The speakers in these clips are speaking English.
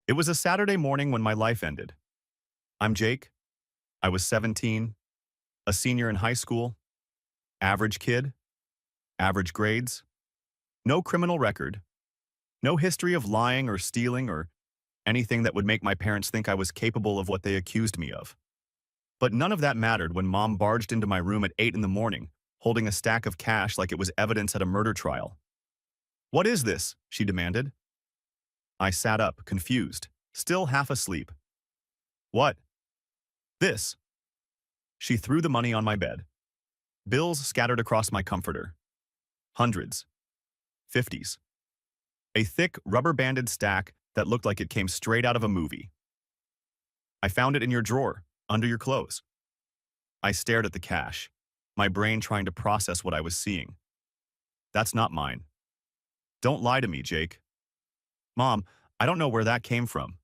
It was a Saturday morning when my life ended. I'm Jake. I was 17, a senior in high school, average kid, average grades, no criminal record, no history of lying or stealing or anything that would make my parents think I was capable of what they accused me of. But none of that mattered when Mom barged into my room at 8 in the morning, holding a stack of cash like it was evidence at a murder trial. "What is this?" she demanded. I sat up, confused, still half asleep. "What?" "This." She threw the money on my bed. Bills scattered across my comforter. Hundreds. Fifties. A thick, rubber-banded stack that looked like it came straight out of a movie. "I found it in your drawer, under your clothes." I stared at the cash, my brain trying to process what I was seeing. "That's not mine." "Don't lie to me, Jake." "Mom, I don't know where that came from."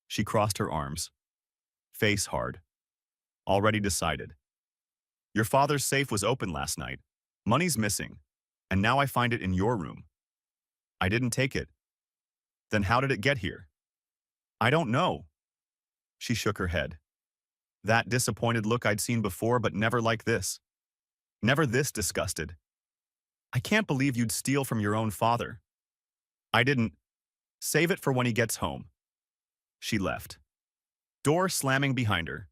She crossed her arms, face hard. "Already decided. Your father's safe was open last night. Money's missing, and now I find it in your room." "I didn't take it." "Then how did it get here?" "I don't know." She shook her head. That disappointed look I'd seen before, but never like this. Never this disgusted. "I can't believe you'd steal from your own father." "I didn't. Save it for when he gets home." She left, door slamming behind her.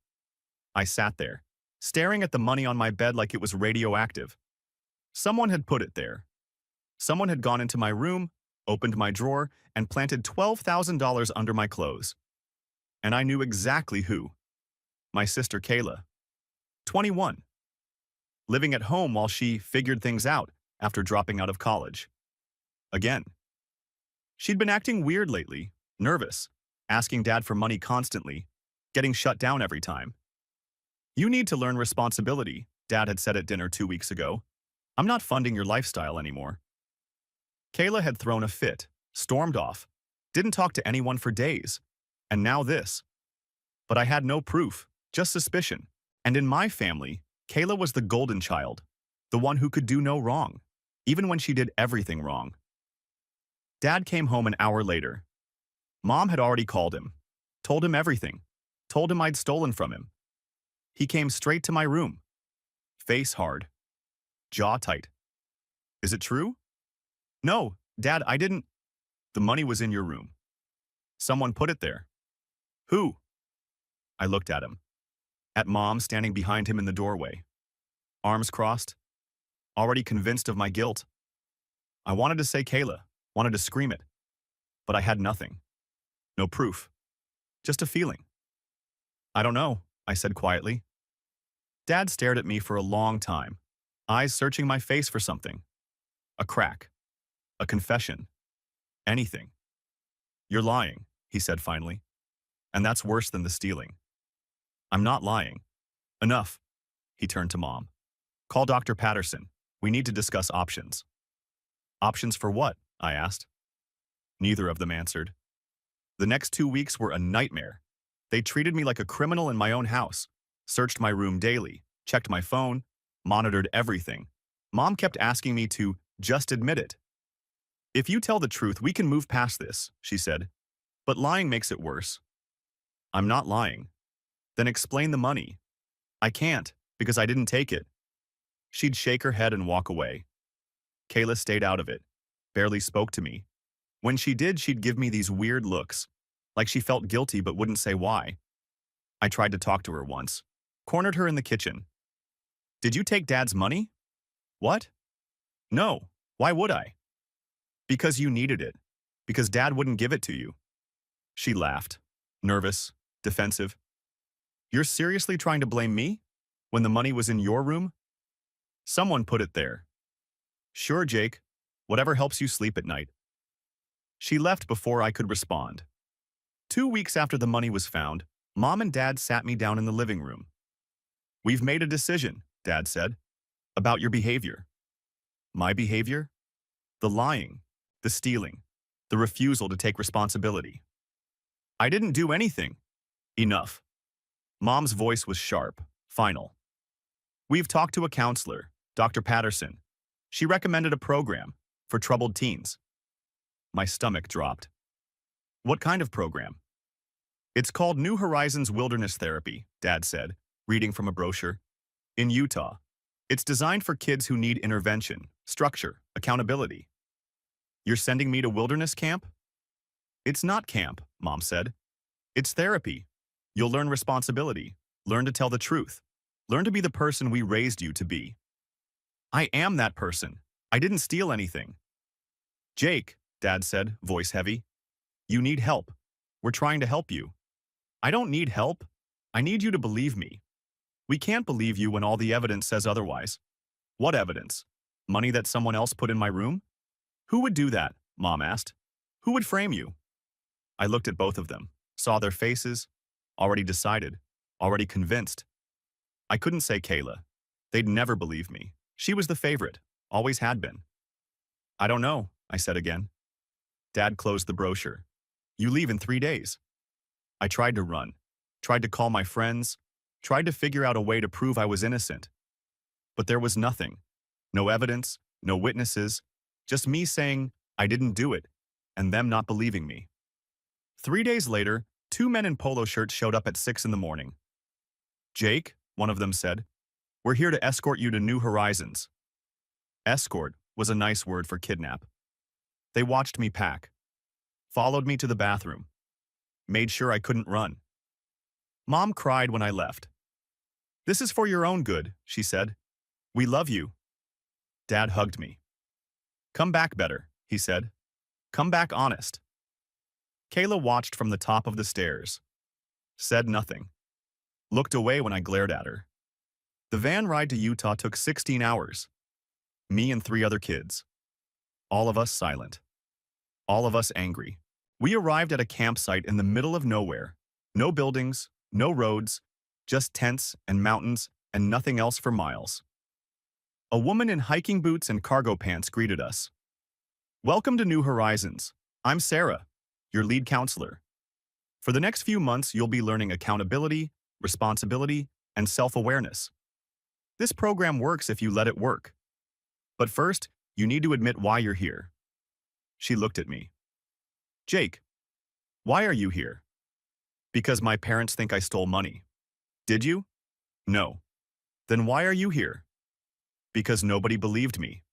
I sat there, staring at the money on my bed like it was radioactive. Someone had put it there. Someone had gone into my room, opened my drawer, and planted $12,000 under my clothes. And I knew exactly who. My sister Kayla, 21, living at home while she figured things out after dropping out of college. Again. She'd been acting weird lately, nervous, asking Dad for money constantly, getting shut down every time. "You need to learn responsibility," Dad had said at dinner 2 weeks ago. "I'm not funding your lifestyle anymore." Kayla had thrown a fit, stormed off, didn't talk to anyone for days, and now this. But I had no proof, just suspicion. And in my family, Kayla was the golden child, the one who could do no wrong, even when she did everything wrong. Dad came home an hour later. Mom had already called him, told him everything, told him I'd stolen from him. He came straight to my room, face hard, jaw tight. "Is it true?" "No, Dad, I didn't." "The money was in your room. Someone put it there." "Who?" I looked at him, at Mom standing behind him in the doorway, arms crossed, already convinced of my guilt. I wanted to say Kayla, wanted to scream it, but I had nothing. No proof, just a feeling. "I don't know," I said quietly. Dad stared at me for a long time, eyes searching my face for something. A crack, a confession, anything. "You're lying," he said finally, "and that's worse than the stealing." "I'm not lying." "Enough." He turned to Mom. "Call Dr. Patterson. We need to discuss options." "Options for what?" I asked. Neither of them answered. The next 2 weeks were a nightmare. They treated me like a criminal in my own house, searched my room daily, checked my phone, monitored everything. Mom kept asking me to just admit it. "If you tell the truth, we can move past this," she said. "But lying makes it worse." "I'm not lying." "Then explain the money." "I can't, because I didn't take it." She'd shake her head and walk away. Kayla stayed out of it, barely spoke to me. When she did, she'd give me these weird looks, like she felt guilty but wouldn't say why. I tried to talk to her once, cornered her in the kitchen. "Did you take Dad's money?" "What?" "No, why would I?" "Because you needed it, because Dad wouldn't give it to you." She laughed, nervous, defensive. "You're seriously trying to blame me, when the money was in your room?" "Someone put it there." "Sure, Jake, whatever helps you sleep at night." She left before I could respond. 2 weeks after the money was found, Mom and Dad sat me down in the living room. "We've made a decision," Dad said, "about your behavior." "My behavior?" "The lying, the stealing, the refusal to take responsibility." "I didn't do anything." "Enough." Mom's voice was sharp, final. "We've talked to a counselor, Dr. Patterson. She recommended a program for troubled teens." My stomach dropped. What kind of program? It's called New Horizons Wilderness Therapy, Dad said, reading from a brochure. In Utah. It's designed for kids who need intervention, structure, accountability. You're sending me to wilderness camp? It's not camp, Mom said. It's therapy. You'll learn responsibility, learn to tell the truth, learn to be the person we raised you to be. I am that person. I didn't steal anything. Jake, Dad said, voice heavy. You need help. We're trying to help you. I don't need help. I need you to believe me. We can't believe you when all the evidence says otherwise. What evidence? Money that someone else put in my room? Who would do that? Mom asked. Who would frame you? I looked at both of them, saw their faces, already decided, already convinced. I couldn't say Kayla. They'd never believe me. She was the favorite, always had been. I don't know, I said again. Dad closed the brochure. You leave in 3 days. I tried to run, tried to call my friends, tried to figure out a way to prove I was innocent. But there was nothing. No evidence, no witnesses, just me saying I didn't do it, and them not believing me. 3 days later, 2 men in polo shirts showed up at 6 in the morning. Jake, one of them said, we're here to escort you to New Horizons. Escort was a nice word for kidnap. They watched me pack, followed me to the bathroom, made sure I couldn't run. Mom cried when I left. This is for your own good, she said. We love you. Dad hugged me. Come back better, he said. Come back honest. Kayla watched from the top of the stairs, said nothing, looked away when I glared at her. The van ride to Utah took 16 hours. Me and 3 other kids. All of us silent. All of us angry. We arrived at a campsite in the middle of nowhere. No buildings, no roads, just tents and mountains and nothing else for miles. A woman in hiking boots and cargo pants greeted us. Welcome to New Horizons. I'm Sarah, your lead counselor. For the next few months, you'll be learning accountability, responsibility, and self-awareness. This program works if you let it work. But first, you need to admit why you're here. She looked at me. Jake, why are you here? Because my parents think I stole money. Did you? No. Then why are you here? Because nobody believed me.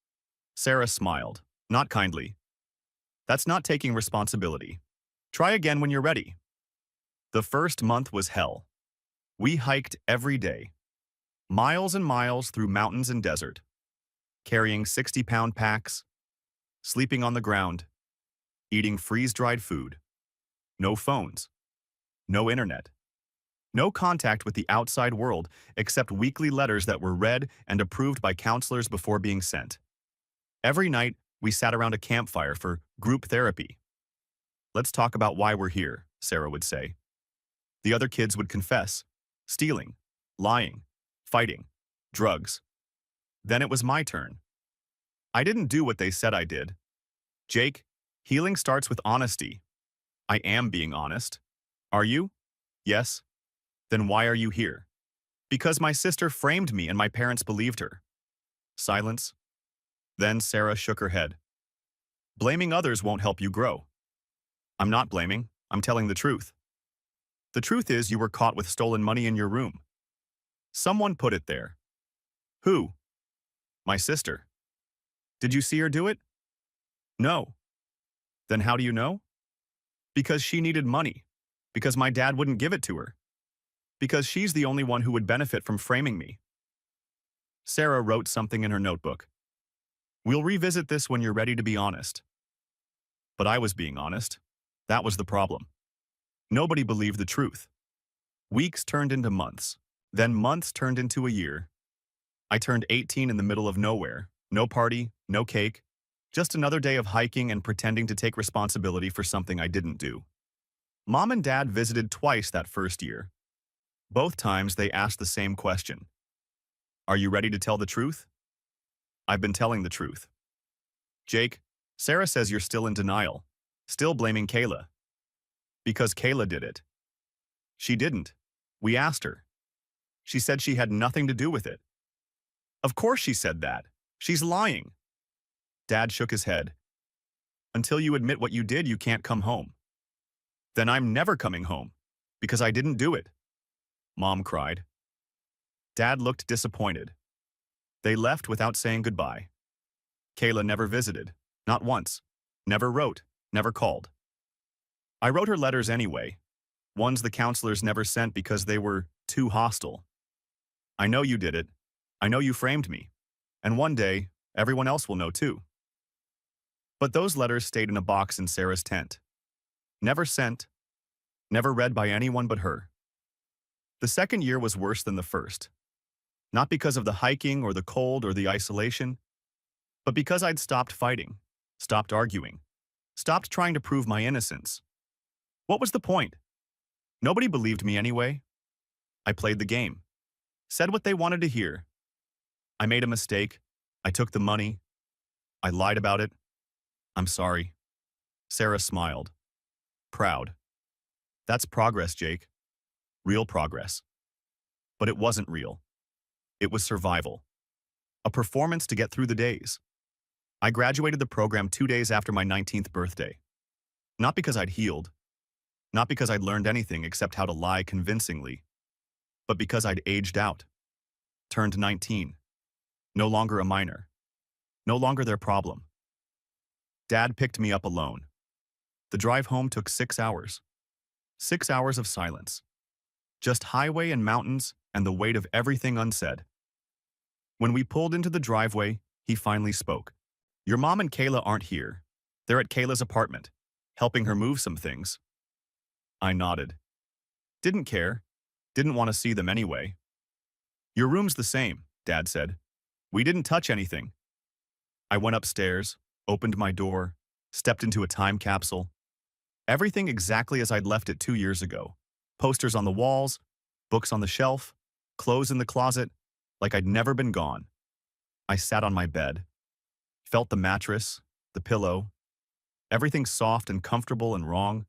Sarah smiled, not kindly. That's not taking responsibility. Try again when you're ready. The first month was hell. We hiked every day, miles and miles through mountains and desert, carrying 60-pound packs, sleeping on the ground, eating freeze-dried food. No phones, no internet, no contact with the outside world except weekly letters that were read and approved by counselors before being sent. Every night, we sat around a campfire for group therapy. Let's talk about why we're here, Sarah would say. The other kids would confess, stealing, lying, fighting, drugs. Then it was my turn. I didn't do what they said I did. Jake, healing starts with honesty. I am being honest. Are you? Yes. Then why are you here? Because my sister framed me and my parents believed her. Silence. Then Sarah shook her head. Blaming others won't help you grow. I'm not blaming, I'm telling the truth. The truth is you were caught with stolen money in your room. Someone put it there. Who? My sister. Did you see her do it? No. Then how do you know? Because she needed money. Because my dad wouldn't give it to her. Because she's the only one who would benefit from framing me. Sarah wrote something in her notebook. We'll revisit this when you're ready to be honest. But I was being honest. That was the problem. Nobody believed the truth. Weeks turned into months. Then months turned into a year. I turned 18 in the middle of nowhere. No party, no cake. Just another day of hiking and pretending to take responsibility for something I didn't do. Mom and Dad visited twice that first year. Both times they asked the same question. Are you ready to tell the truth? I've been telling the truth. Jake, Sarah says you're still in denial, still blaming Kayla. Because Kayla did it. She didn't. We asked her. She said she had nothing to do with it. Of course she said that. She's lying. Dad shook his head. Until you admit what you did, you can't come home. Then I'm never coming home, because I didn't do it, Mom cried. Dad looked disappointed. They left without saying goodbye. Kayla never visited, not once, never wrote, never called. I wrote her letters anyway, ones the counselors never sent because they were too hostile. I know you did it. I know you framed me. And one day, everyone else will know too. But those letters stayed in a box in Sarah's tent. Never sent, never read by anyone but her. The second year was worse than the first. Not because of the hiking or the cold or the isolation, but because I'd stopped fighting, stopped arguing, stopped trying to prove my innocence. What was the point? Nobody believed me anyway. I played the game, said what they wanted to hear. I made a mistake. I took the money. I lied about it. I'm sorry. Sarah smiled. Proud. That's progress, Jake. Real progress. But it wasn't real. It was survival. A performance to get through the days. I graduated the program 2 days after my 19th birthday. Not because I'd healed. Not because I'd learned anything except how to lie convincingly. But because I'd aged out. Turned 19. No longer a minor. No longer their problem. Dad picked me up alone. The drive home took 6 hours. 6 hours of silence. Just highway and mountains and the weight of everything unsaid. When we pulled into the driveway, he finally spoke. Your mom and Kayla aren't here. They're at Kayla's apartment, helping her move some things. I nodded. Didn't care. Didn't want to see them anyway. Your room's the same, Dad said. We didn't touch anything. I went upstairs, opened my door, stepped into a time capsule. Everything exactly as I'd left it 2 years ago. Posters on the walls, books on the shelf, clothes in the closet, like I'd never been gone. I sat on my bed, felt the mattress, the pillow, everything soft and comfortable and wrong,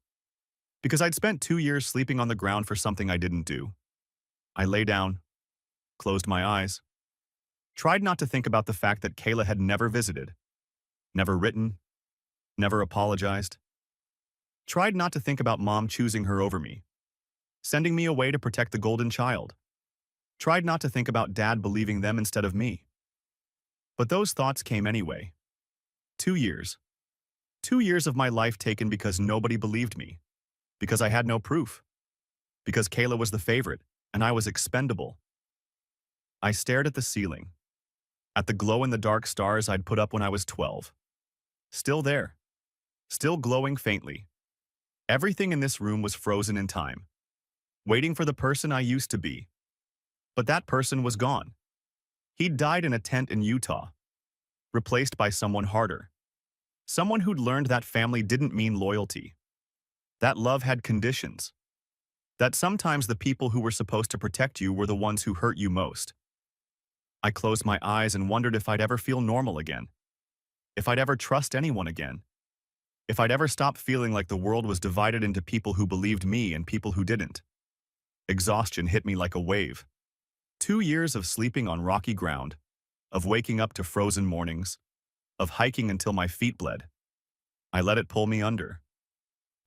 because I'd spent 2 years sleeping on the ground for something I didn't do. I lay down, closed my eyes, tried not to think about the fact that Kayla had never visited, never written, never apologized. Tried not to think about Mom choosing her over me, sending me away to protect the golden child. Tried not to think about Dad believing them instead of me. But those thoughts came anyway. 2 years. 2 years of my life taken because nobody believed me. Because I had no proof. Because Kayla was the favorite, and I was expendable. I stared at the ceiling. At the glow-in-the-dark stars I'd put up when I was 12. Still there. Still glowing faintly. Everything in this room was frozen in time. Waiting for the person I used to be. But that person was gone. He'd died in a tent in Utah. Replaced by someone harder. Someone who'd learned that family didn't mean loyalty. That love had conditions. That sometimes the people who were supposed to protect you were the ones who hurt you most. I closed my eyes and wondered if I'd ever feel normal again. If I'd ever trust anyone again. If I'd ever stop feeling like the world was divided into people who believed me and people who didn't. Exhaustion hit me like a wave. 2 years of sleeping on rocky ground, of waking up to frozen mornings, of hiking until my feet bled. I let it pull me under.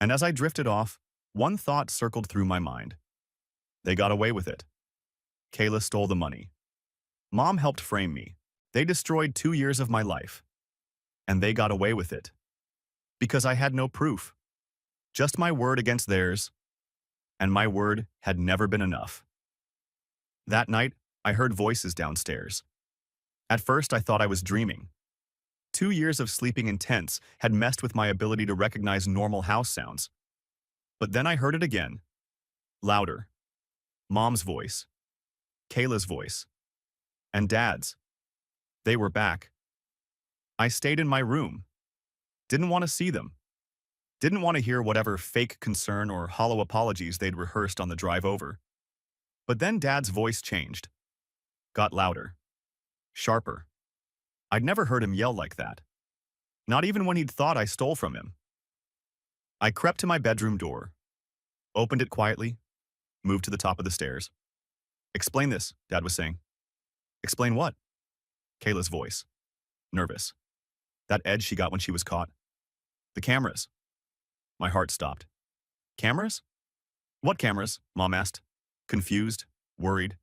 And as I drifted off, one thought circled through my mind. They got away with it. Kayla stole the money. Mom helped frame me. They destroyed 2 years of my life. And they got away with it. Because I had no proof. Just my word against theirs. And my word had never been enough. That night, I heard voices downstairs. At first, I thought I was dreaming. 2 years of sleeping in tents had messed with my ability to recognize normal house sounds. But then I heard it again. Louder. Mom's voice. Kayla's voice. And Dad's. They were back. I stayed in my room. Didn't want to see them. Didn't want to hear whatever fake concern or hollow apologies they'd rehearsed on the drive over. But then Dad's voice changed. Got louder. Sharper. I'd never heard him yell like that. Not even when he'd thought I stole from him. I crept to my bedroom door. Opened it quietly. Moved to the top of the stairs. Explain this, Dad was saying. Explain what? Kayla's voice. Nervous. That edge she got when she was caught. The cameras. My heart stopped. Cameras? What cameras? Mom asked, confused, worried.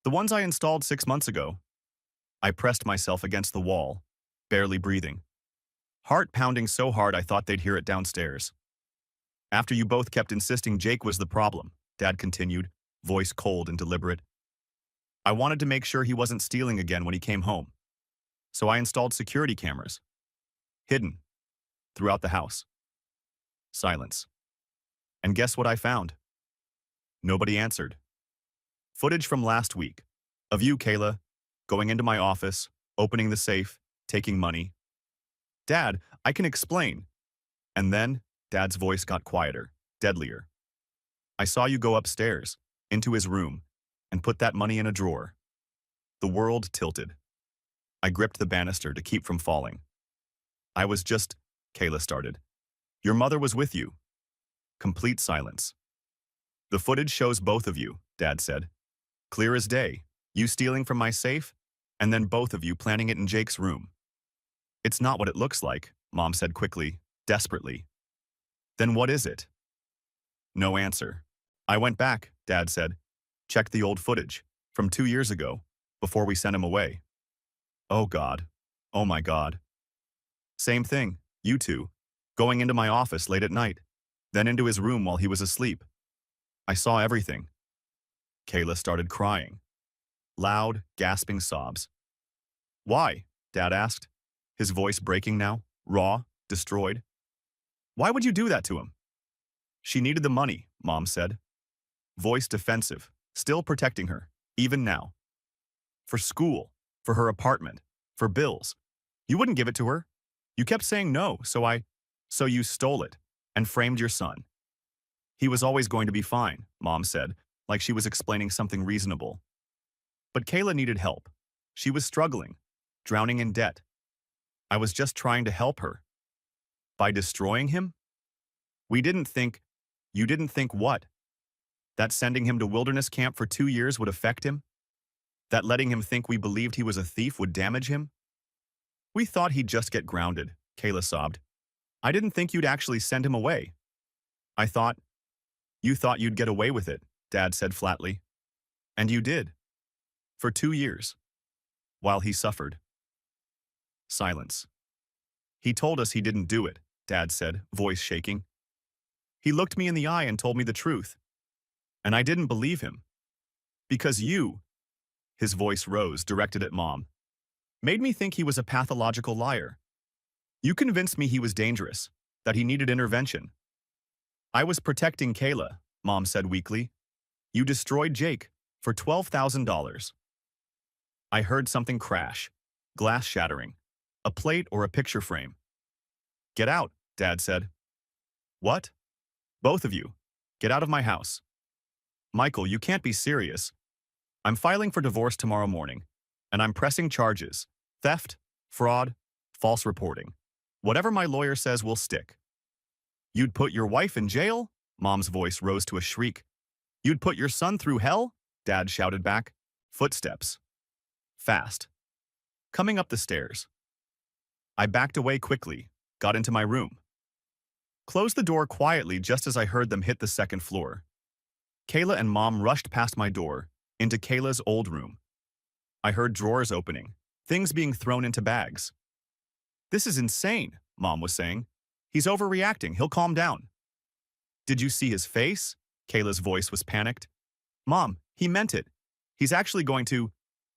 The ones I installed 6 months ago. I pressed myself against the wall, barely breathing. Heart pounding so hard I thought they'd hear it downstairs. After you both kept insisting Jake was the problem, Dad continued, voice cold and deliberate. I wanted to make sure he wasn't stealing again when he came home. So I installed security cameras. Hidden. Throughout the house. Silence. And guess what I found? Nobody answered. Footage from last week. Of you, Kayla, going into my office, opening the safe, taking money. Dad, I can explain. And then, Dad's voice got quieter, deadlier. I saw you go upstairs, into his room, and put that money in a drawer. The world tilted. I gripped the banister to keep from falling. I was just, Kayla started. Your mother was with you. Complete silence. The footage shows both of you, Dad said. Clear as day, you stealing from my safe, and then both of you planting it in Jake's room. It's not what it looks like, Mom said quickly, desperately. Then what is it? No answer. I went back, Dad said. Checked the old footage, from 2 years ago, before we sent him away. Oh God. Oh my God. Same thing, you two, going into my office late at night, then into his room while he was asleep. I saw everything. Kayla started crying. Loud, gasping sobs. Why? Dad asked, his voice breaking now, raw, destroyed. Why would you do that to him? She needed the money, Mom said. Voice defensive, still protecting her, even now. For school, for her apartment, for bills. You wouldn't give it to her. You kept saying no, so you stole it and framed your son. He was always going to be fine, Mom said, like she was explaining something reasonable. But Kayla needed help. She was struggling, drowning in debt. I was just trying to help her. By destroying him? You didn't think what? That sending him to wilderness camp for 2 years would affect him? That letting him think we believed he was a thief would damage him? We thought he'd just get grounded, Kayla sobbed. I didn't think you'd actually send him away. You thought you'd get away with it, Dad said flatly. And you did. For 2 years. While he suffered. Silence. He told us he didn't do it, Dad said, voice shaking. He looked me in the eye and told me the truth. And I didn't believe him. Because you, his voice rose, directed at Mom, made me think he was a pathological liar. You convinced me he was dangerous, that he needed intervention. I was protecting Kayla, Mom said weakly. You destroyed Jake for $12,000. I heard something crash, glass shattering, a plate or a picture frame. Get out, Dad said. What? Both of you. Get out of my house. Michael, you can't be serious. I'm filing for divorce tomorrow morning, and I'm pressing charges. Theft, fraud, false reporting. Whatever my lawyer says will stick. You'd put your wife in jail? Mom's voice rose to a shriek. You'd put your son through hell? Dad shouted back. Footsteps. Fast. Coming up the stairs. I backed away quickly, got into my room. Closed the door quietly just as I heard them hit the second floor. Kayla and Mom rushed past my door, into Kayla's old room. I heard drawers opening, things being thrown into bags. This is insane, Mom was saying. He's overreacting, he'll calm down. Did you see his face? Kayla's voice was panicked. Mom, he meant it. He's actually going to.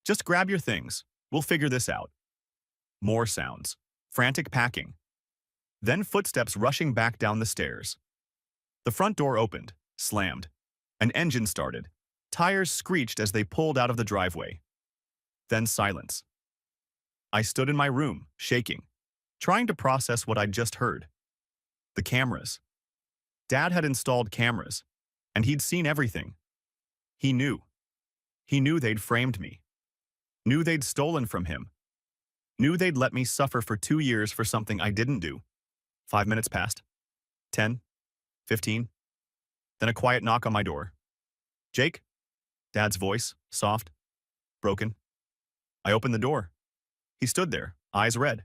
Just grab your things. We'll figure this out. More sounds. Frantic packing. Then footsteps rushing back down the stairs. The front door opened, slammed. An engine started. Tires screeched as they pulled out of the driveway. Then silence. I stood in my room, shaking, trying to process what I'd just heard. The cameras. Dad had installed cameras, and he'd seen everything. He knew. He knew they'd framed me. Knew they'd stolen from him. Knew they'd let me suffer for 2 years for something I didn't do. 5 minutes passed. 10. 15. Then a quiet knock on my door. Jake? Dad's voice, soft, broken. I opened the door. He stood there, eyes red,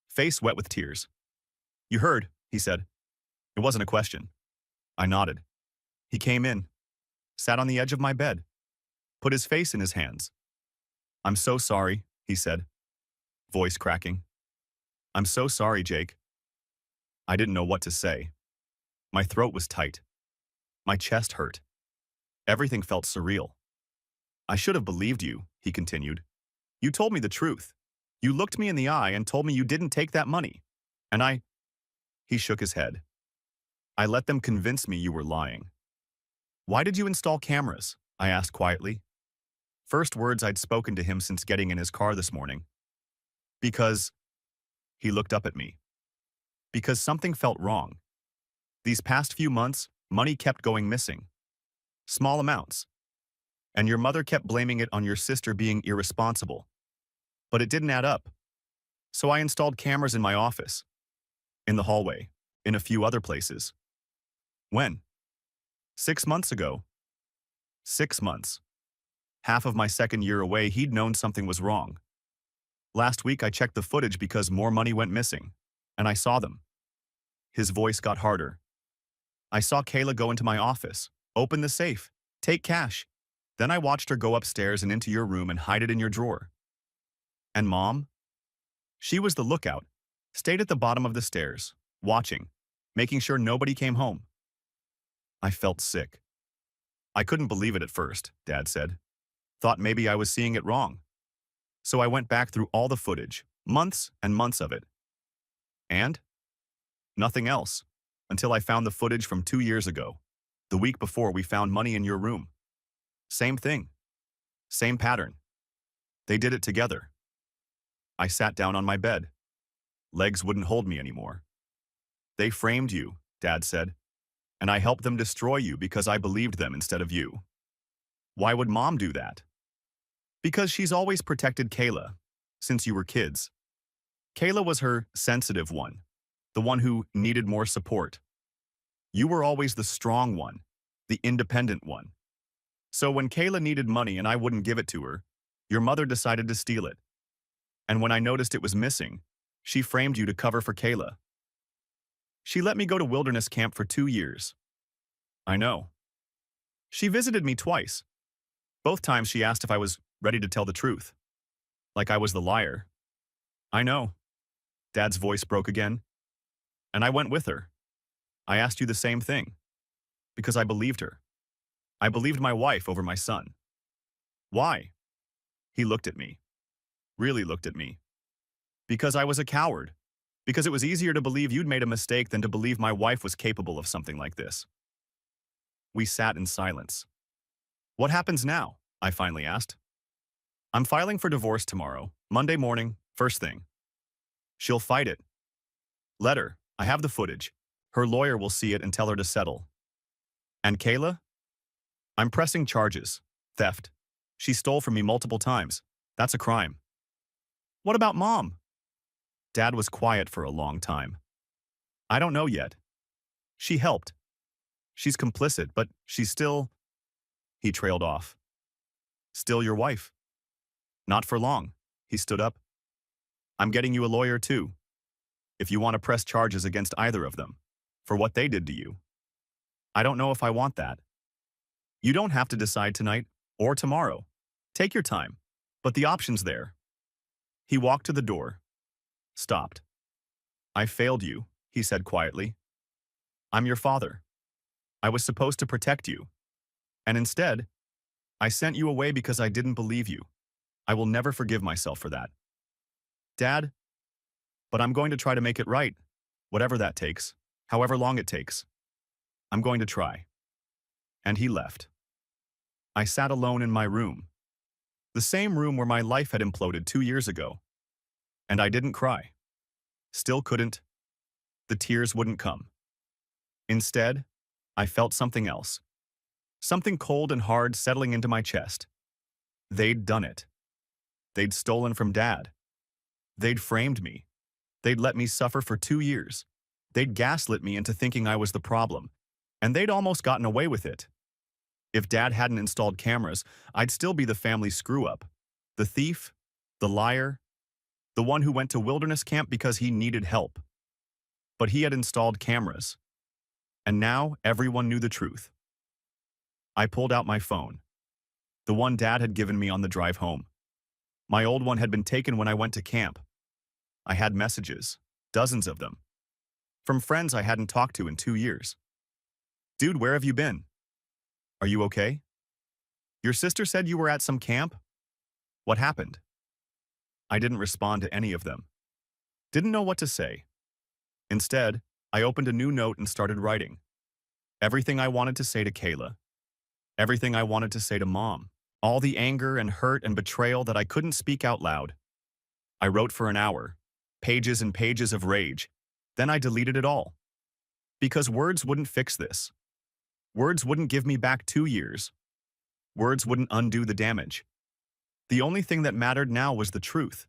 face wet with tears. You heard, he said. It wasn't a question. I nodded. He came in, sat on the edge of my bed, put his face in his hands. I'm so sorry, he said, voice cracking. I'm so sorry, Jake. I didn't know what to say. My throat was tight. My chest hurt. Everything felt surreal. I should have believed you, he continued. You told me the truth. You looked me in the eye and told me you didn't take that money. And he shook his head. I let them convince me you were lying. Why did you install cameras? I asked quietly. First words I'd spoken to him since getting in his car this morning. Because, he looked up at me. Because something felt wrong. These past few months, money kept going missing. Small amounts. And your mother kept blaming it on your sister being irresponsible. But it didn't add up. So I installed cameras in my office, in the hallway, in a few other places. When? 6 months ago. 6 months. Half of my second year away, he'd known something was wrong. Last week I checked the footage because more money went missing, and I saw them. His voice got harder. I saw Kayla go into my office, open the safe, take cash. Then I watched her go upstairs and into your room and hide it in your drawer. And Mom? She was the lookout, stayed at the bottom of the stairs, watching, making sure nobody came home. I felt sick. I couldn't believe it at first, Dad said. Thought maybe I was seeing it wrong. So I went back through all the footage, months and months of it. And? Nothing else, until I found the footage from 2 years ago, the week before we found money in your room. Same thing. Same pattern. They did it together. I sat down on my bed. Legs wouldn't hold me anymore. They framed you, Dad said, and I helped them destroy you because I believed them instead of you. Why would Mom do that? Because she's always protected Kayla, since you were kids. Kayla was her sensitive one, the one who needed more support. You were always the strong one, the independent one. So when Kayla needed money and I wouldn't give it to her, your mother decided to steal it. And when I noticed it was missing, she framed you to cover for Kayla. She let me go to wilderness camp for 2 years. I know. She visited me twice. Both times she asked if I was ready to tell the truth. Like I was the liar. I know. Dad's voice broke again. And I went with her. I asked you the same thing. Because I believed her. I believed my wife over my son. Why? He looked at me. Really looked at me. Because I was a coward. Because it was easier to believe you'd made a mistake than to believe my wife was capable of something like this. We sat in silence. What happens now? I finally asked. I'm filing for divorce tomorrow, Monday morning, first thing. She'll fight it. Let her. I have the footage. Her lawyer will see it and tell her to settle. And Kayla? I'm pressing charges. Theft. She stole from me multiple times. That's a crime. What about Mom? Dad was quiet for a long time. I don't know yet. She helped. She's complicit, but she's still... He trailed off. Still your wife. Not for long. He stood up. I'm getting you a lawyer too. If you want to press charges against either of them, for what they did to you. I don't know if I want that. You don't have to decide tonight or tomorrow. Take your time, but the option's there. He walked to the door. Stopped. I failed you, he said quietly. I'm your father. I was supposed to protect you. And instead, I sent you away because I didn't believe you. I will never forgive myself for that. Dad, but I'm going to try to make it right, whatever that takes, however long it takes. I'm going to try. And he left. I sat alone in my room. The same room where my life had imploded 2 years ago. And I didn't cry. Still couldn't. The tears wouldn't come. Instead, I felt something else. Something cold and hard settling into my chest. They'd done it. They'd stolen from Dad. They'd framed me. They'd let me suffer for 2 years. They'd gaslit me into thinking I was the problem. And they'd almost gotten away with it. If Dad hadn't installed cameras, I'd still be the family screw-up. The thief, the liar, the one who went to wilderness camp because he needed help. But he had installed cameras. And now everyone knew the truth. I pulled out my phone, the one Dad had given me on the drive home. My old one had been taken when I went to camp. I had messages, dozens of them, from friends I hadn't talked to in 2 years. Dude, where have you been? Are you okay? Your sister said you were at some camp? What happened? I didn't respond to any of them. Didn't know what to say. Instead, I opened a new note and started writing. Everything I wanted to say to Kayla. Everything I wanted to say to Mom. All the anger and hurt and betrayal that I couldn't speak out loud. I wrote for an hour, pages and pages of rage. Then I deleted it all. Because words wouldn't fix this. Words wouldn't give me back 2 years. Words wouldn't undo the damage. The only thing that mattered now was the truth.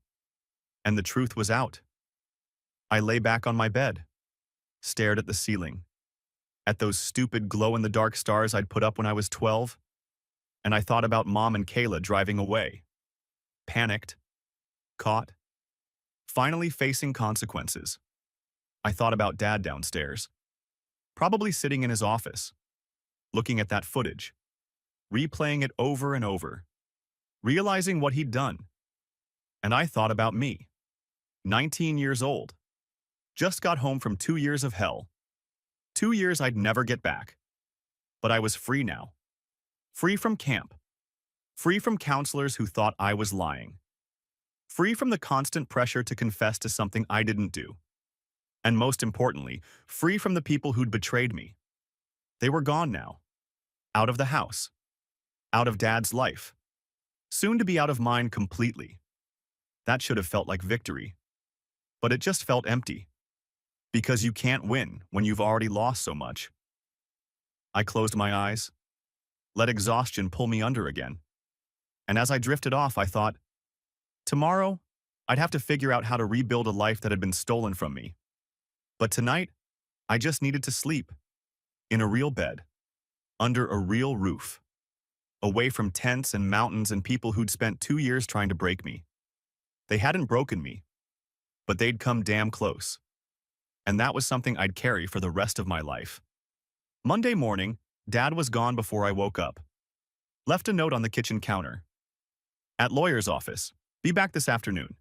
And the truth was out. I lay back on my bed, stared at the ceiling, at those stupid glow-in-the-dark stars I'd put up when I was 12, and I thought about Mom and Kayla driving away. Panicked. Caught. Finally facing consequences. I thought about Dad downstairs, probably sitting in his office, looking at that footage, replaying it over and over, realizing what he'd done. And I thought about me, 19 years old, just got home from 2 years of hell. 2 years I'd never get back. But I was free now. Free from camp. Free from counselors who thought I was lying. Free from the constant pressure to confess to something I didn't do. And most importantly, free from the people who'd betrayed me. They were gone now. Out of the house. Out of Dad's life. Soon to be out of mine completely. That should have felt like victory. But it just felt empty. Because you can't win when you've already lost so much. I closed my eyes, let exhaustion pull me under again. And as I drifted off, I thought, tomorrow, I'd have to figure out how to rebuild a life that had been stolen from me. But tonight, I just needed to sleep. In a real bed. Under a real roof. Away from tents and mountains and people who'd spent 2 years trying to break me. They hadn't broken me, but they'd come damn close. And that was something I'd carry for the rest of my life. Monday morning, Dad was gone before I woke up. Left a note on the kitchen counter. At lawyer's office. Be back this afternoon.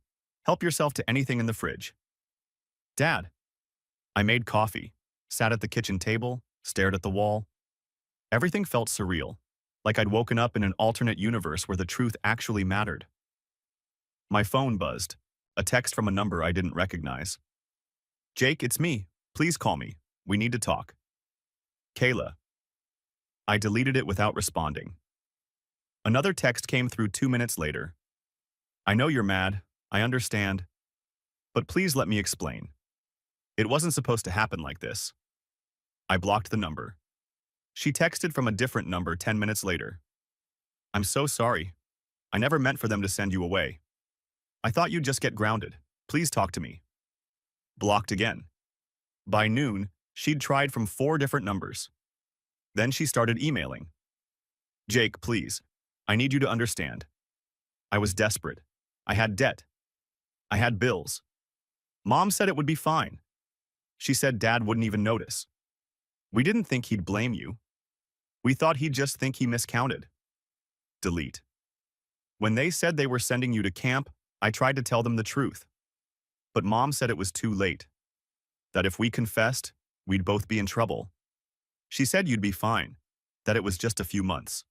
Help yourself to anything in the fridge. Dad. I made coffee, sat at the kitchen table, stared at the wall. Everything felt surreal, like I'd woken up in an alternate universe where the truth actually mattered. My phone buzzed, a text from a number I didn't recognize. Jake, it's me. Please call me. We need to talk. Kayla. I deleted it without responding. Another text came through 2 minutes later. I know you're mad. I understand. But please let me explain. It wasn't supposed to happen like this. I blocked the number. She texted from a different number 10 minutes later. I'm so sorry. I never meant for them to send you away. I thought you'd just get grounded. Please talk to me. Blocked again. By noon, she'd tried from 4 different numbers. Then she started emailing. Jake, please. I need you to understand. I was desperate. I had debt. I had bills. Mom said it would be fine. She said Dad wouldn't even notice. We didn't think he'd blame you. We thought he'd just think he miscounted. Delete. When they said they were sending you to camp, I tried to tell them the truth. But Mom said it was too late. That if we confessed, we'd both be in trouble. She said you'd be fine. That it was just a few months.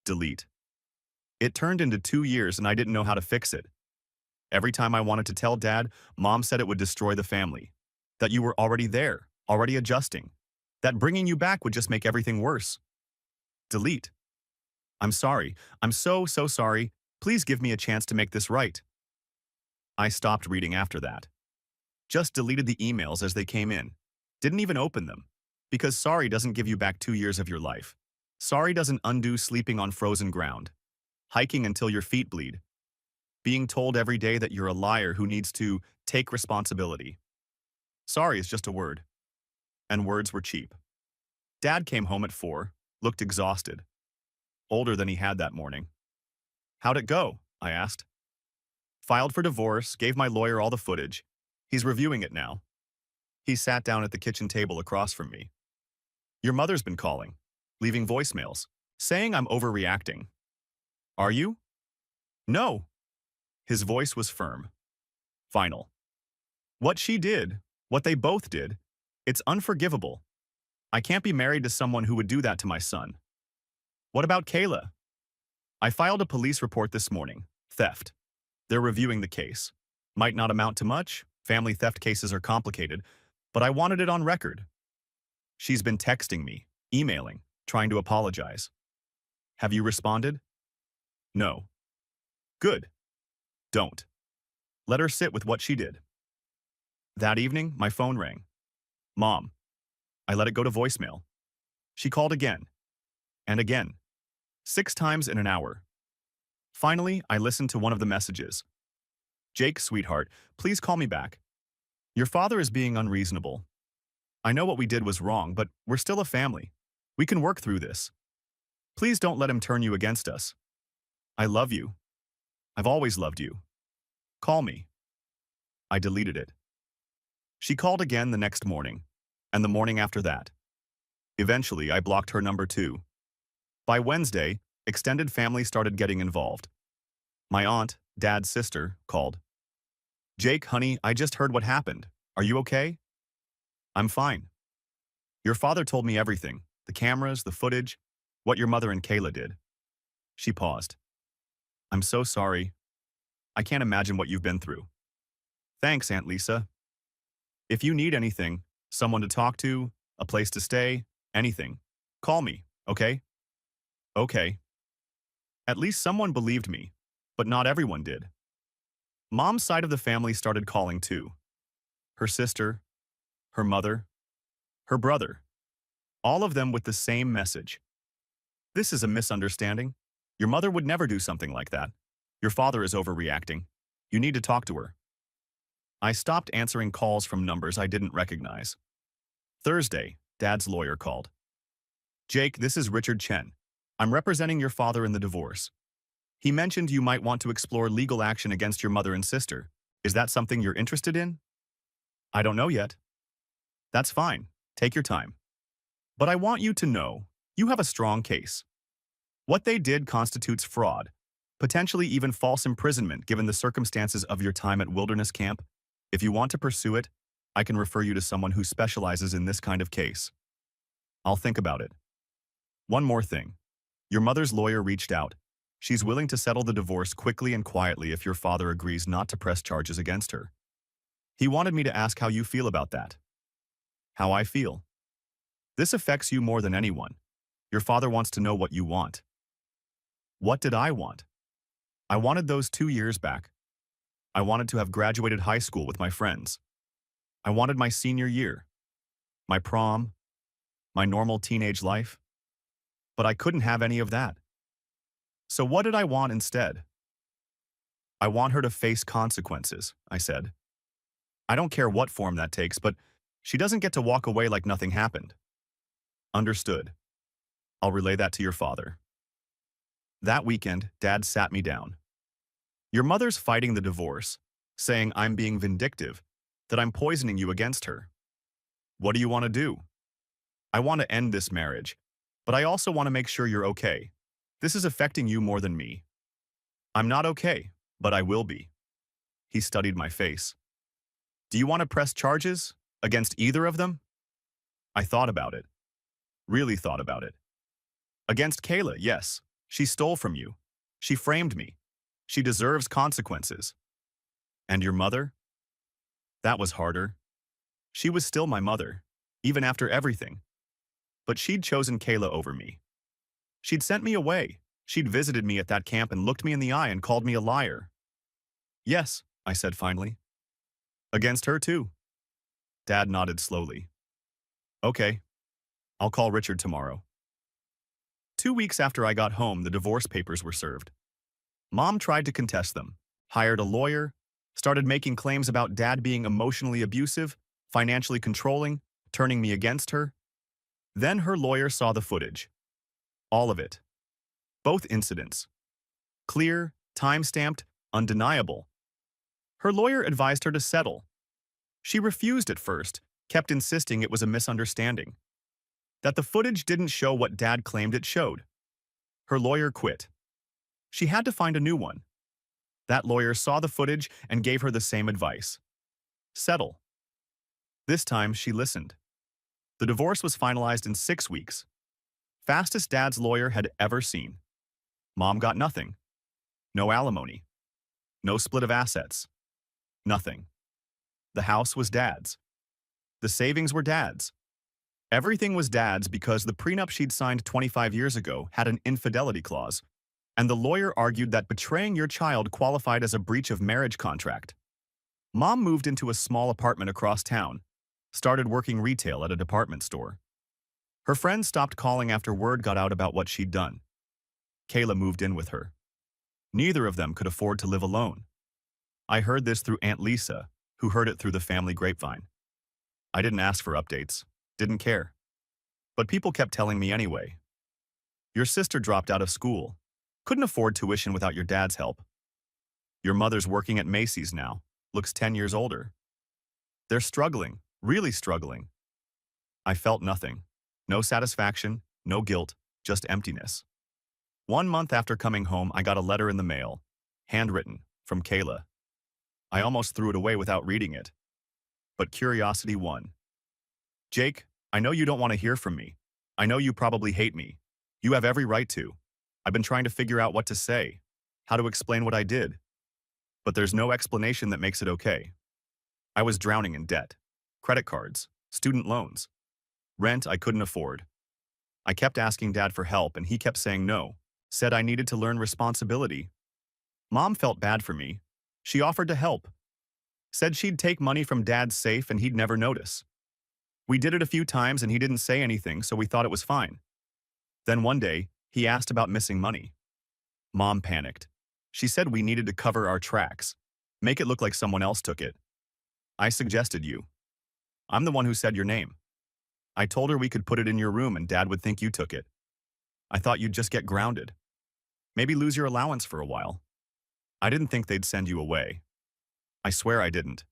Delete. It turned into 2 years and I didn't know how to fix it. Every time I wanted to tell Dad, Mom said it would destroy the family. That you were already there, already adjusting. That bringing you back would just make everything worse. Delete. I'm sorry. I'm so sorry. Please give me a chance to make this right. I stopped reading after that. Just deleted the emails as they came in. Didn't even open them. Because sorry doesn't give you back 2 years of your life. Sorry doesn't undo sleeping on frozen ground. Hiking until your feet bleed. Being told every day that you're a liar who needs to take responsibility. Sorry is just a word. And words were cheap. Dad came home at 4, looked exhausted. Older than he had that morning. How'd it go? I asked. Filed for divorce, gave my lawyer all the footage. He's reviewing it now. He sat down at the kitchen table across from me. Your mother's been calling, leaving voicemails, saying I'm overreacting. Are you? No. His voice was firm. Final. What she did, what they both did, it's unforgivable. I can't be married to someone who would do that to my son. What about Kayla? I filed a police report this morning. Theft. They're reviewing the case. Might not amount to much. Family theft cases are complicated, but I wanted it on record. She's been texting me, emailing, trying to apologize. Have you responded? No. Good. Don't. Let her sit with what she did. That evening, my phone rang. Mom. I let it go to voicemail. She called again. And again. 6 times in an hour. Finally, I listened to one of the messages. Jake, sweetheart, please call me back. Your father is being unreasonable. I know what we did was wrong, but we're still a family. We can work through this. Please don't let him turn you against us. I love you. I've always loved you. Call me. I deleted it. She called again the next morning, and the morning after that. Eventually, I blocked her number too. By Wednesday, extended family started getting involved. My aunt, Dad's sister, called. Jake, honey, I just heard what happened. Are you okay? I'm fine. Your father told me everything, the cameras, the footage, what your mother and Kayla did. She paused. I'm so sorry. I can't imagine what you've been through. Thanks, Aunt Lisa. If you need anything, someone to talk to, a place to stay, anything, call me, okay? Okay. At least someone believed me, but not everyone did. Mom's side of the family started calling too. Her sister, her mother, her brother, all of them with the same message. This is a misunderstanding. Your mother would never do something like that. Your father is overreacting. You need to talk to her. I stopped answering calls from numbers I didn't recognize. Thursday, Dad's lawyer called. Jake, this is Richard Chen. I'm representing your father in the divorce. He mentioned you might want to explore legal action against your mother and sister. Is that something you're interested in? I don't know yet. That's fine. Take your time. But I want you to know, you have a strong case. What they did constitutes fraud, potentially even false imprisonment given the circumstances of your time at Wilderness Camp. If you want to pursue it, I can refer you to someone who specializes in this kind of case. I'll think about it. One more thing. Your mother's lawyer reached out. She's willing to settle the divorce quickly and quietly if your father agrees not to press charges against her. He wanted me to ask how you feel about that. How I feel. This affects you more than anyone. Your father wants to know what you want. What did I want? I wanted those 2 years back. I wanted to have graduated high school with my friends. I wanted my senior year, my prom, my normal teenage life. But I couldn't have any of that. So what did I want instead? I want her to face consequences, I said. I don't care what form that takes, but she doesn't get to walk away like nothing happened. Understood. I'll relay that to your father. That weekend, Dad sat me down. Your mother's fighting the divorce, saying I'm being vindictive, that I'm poisoning you against her. What do you want to do? I want to end this marriage, but I also want to make sure you're okay. This is affecting you more than me. I'm not okay, but I will be. He studied my face. Do you want to press charges against either of them? I thought about it. Really thought about it. Against Kayla, yes. She stole from you. She framed me. She deserves consequences. And your mother? That was harder. She was still my mother, even after everything. But she'd chosen Kayla over me. She'd sent me away. She'd visited me at that camp and looked me in the eye and called me a liar. Yes, I said finally. Against her too. Dad nodded slowly. Okay. I'll call Richard tomorrow. 2 weeks after I got home, the divorce papers were served. Mom tried to contest them, hired a lawyer, started making claims about Dad being emotionally abusive, financially controlling, turning me against her. Then her lawyer saw the footage. All of it. Both incidents. Clear, time-stamped, undeniable. Her lawyer advised her to settle. She refused at first, kept insisting it was a misunderstanding. That the footage didn't show what Dad claimed it showed. Her lawyer quit. She had to find a new one. That lawyer saw the footage and gave her the same advice. Settle. This time, she listened. The divorce was finalized in 6 weeks. Fastest Dad's lawyer had ever seen. Mom got nothing. No alimony. No split of assets. Nothing. The house was Dad's. The savings were Dad's. Everything was Dad's because the prenup she'd signed 25 years ago had an infidelity clause, and the lawyer argued that betraying your child qualified as a breach of marriage contract. Mom moved into a small apartment across town, started working retail at a department store. Her friends stopped calling after word got out about what she'd done. Kayla moved in with her. Neither of them could afford to live alone. I heard this through Aunt Lisa, who heard it through the family grapevine. I didn't ask for updates, didn't care. But people kept telling me anyway. Your sister dropped out of school, couldn't afford tuition without your dad's help. Your mother's working at Macy's now, looks 10 years older. They're struggling, really struggling. I felt nothing. No satisfaction, no guilt, just emptiness. 1 month after coming home, I got a letter in the mail, handwritten, from Kayla. I almost threw it away without reading it. But curiosity won. Jake, I know you don't want to hear from me. I know you probably hate me. You have every right to. I've been trying to figure out what to say, how to explain what I did. But there's no explanation that makes it okay. I was drowning in debt. Credit cards, student loans. Rent I couldn't afford. I kept asking Dad for help and he kept saying no, said I needed to learn responsibility. Mom felt bad for me. She offered to help. Said she'd take money from Dad's safe and he'd never notice. We did it a few times and he didn't say anything, so we thought it was fine. Then one day, he asked about missing money. Mom panicked. She said we needed to cover our tracks, make it look like someone else took it. I suggested you. I'm the one who said your name. I told her we could put it in your room and Dad would think you took it. I thought you'd just get grounded. Maybe lose your allowance for a while. I didn't think they'd send you away. I swear I didn't.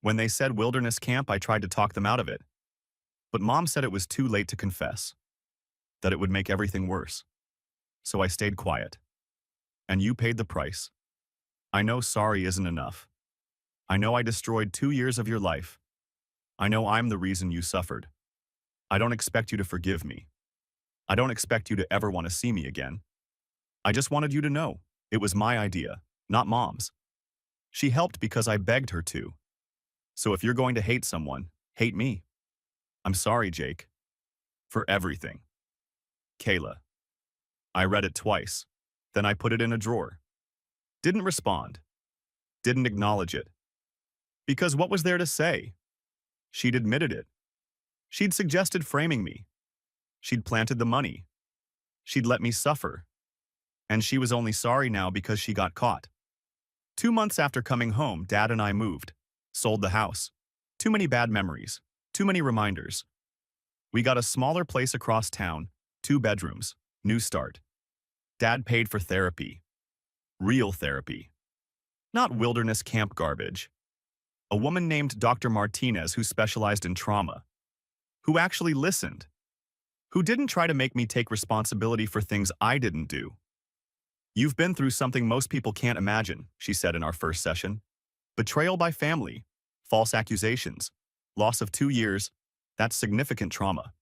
When they said wilderness camp, I tried to talk them out of it. But Mom said it was too late to confess, that it would make everything worse. So I stayed quiet. And you paid the price. I know sorry isn't enough. I know I destroyed 2 years of your life. I know I'm the reason you suffered. I don't expect you to forgive me. I don't expect you to ever want to see me again. I just wanted you to know, it was my idea, not Mom's. She helped because I begged her to. So if you're going to hate someone, hate me. I'm sorry, Jake. For everything. Kayla. I read it twice. Then I put it in a drawer. Didn't respond. Didn't acknowledge it. Because what was there to say? She'd admitted it. She'd suggested framing me. She'd planted the money. She'd let me suffer. And she was only sorry now because she got caught. 2 months after coming home, Dad and I moved. Sold the house. Too many bad memories. Too many reminders. We got a smaller place across town, 2 bedrooms, new start. Dad paid for therapy. Real therapy. Not wilderness camp garbage. A woman named Dr. Martinez who specialized in trauma. Who actually listened. Who didn't try to make me take responsibility for things I didn't do. You've been through something most people can't imagine, she said in our first session. Betrayal by family, false accusations, loss of 2 years, that's significant trauma.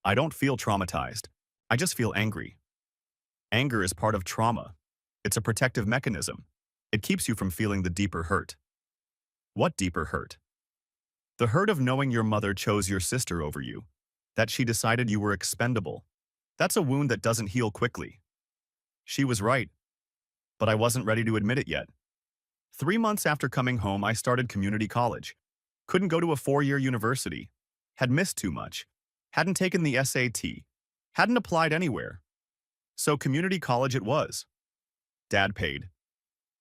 I don't feel traumatized. I just feel angry. Anger is part of trauma. It's a protective mechanism. It keeps you from feeling the deeper hurt. What deeper hurt? The hurt of knowing your mother chose your sister over you, that she decided you were expendable. That's a wound that doesn't heal quickly. She was right, but I wasn't ready to admit it yet. 3 months after coming home, I started community college. Couldn't go to a 4-year university. Had missed too much. Hadn't taken the SAT. Hadn't applied anywhere. So community college it was. Dad paid.